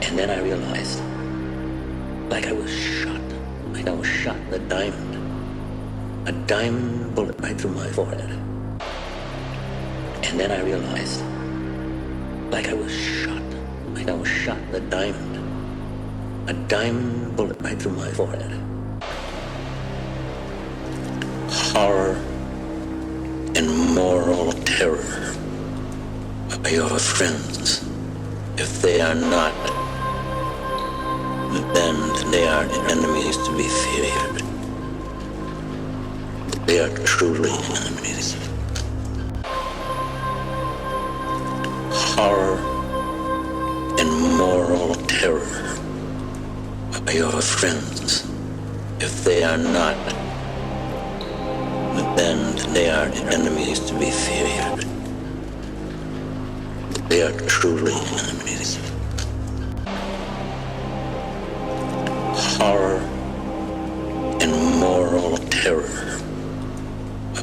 And then I realized, like I was shot in a diamond. A diamond bullet right through my forehead. And then I realized, like I was shot in a diamond. A diamond bullet right through my forehead. Horror and moral terror are your friends. If they are not, then they are enemies to be feared. They are truly enemies. Horror and moral terror are your friends. If they are not, then they are enemies to be feared. They are truly enemies. Horror and moral terror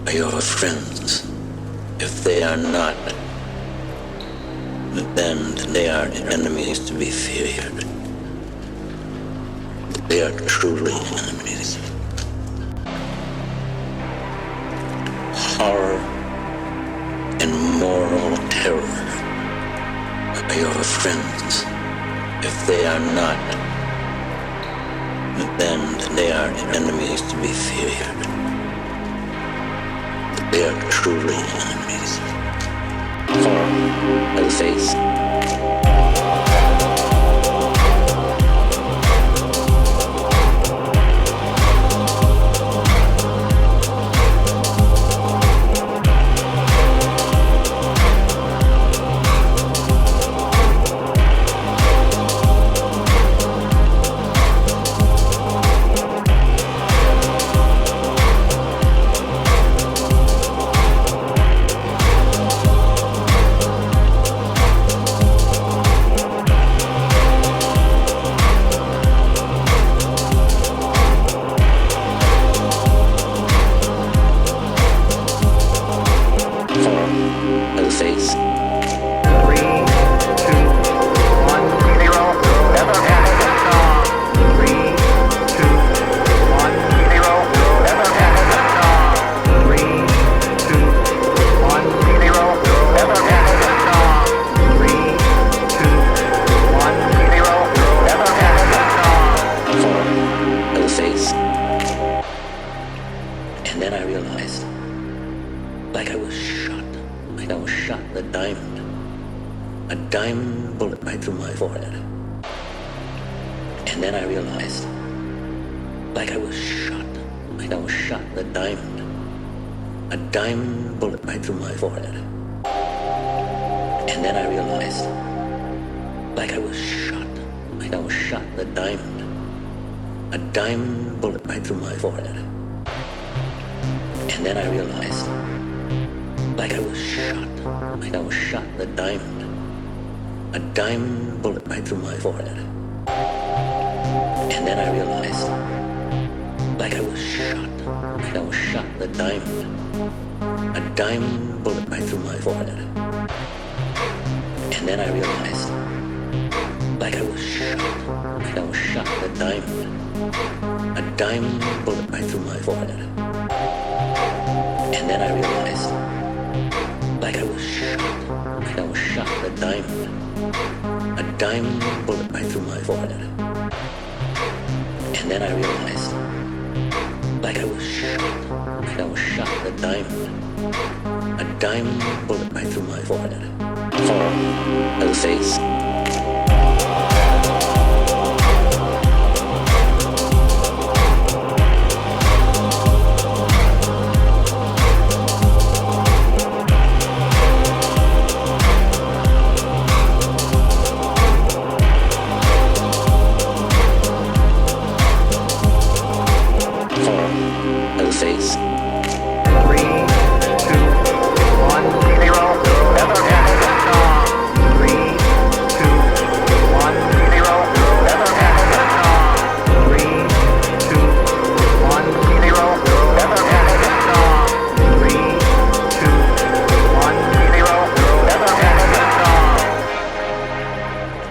are your friends. If they are not, then they are enemies to be feared. They are truly enemies. Horror and moral terror are your friends. If they are not, then they are enemies to be feared. They are truly enemies. Horror of the face.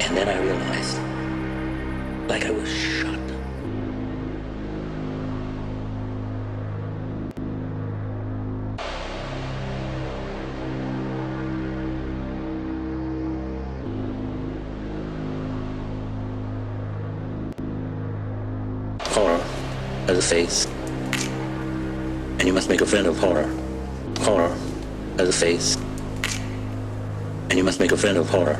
And then I realized like I was shot. Horror has a face, and you must make a friend of horror. Horror has a face, and you must make a friend of horror.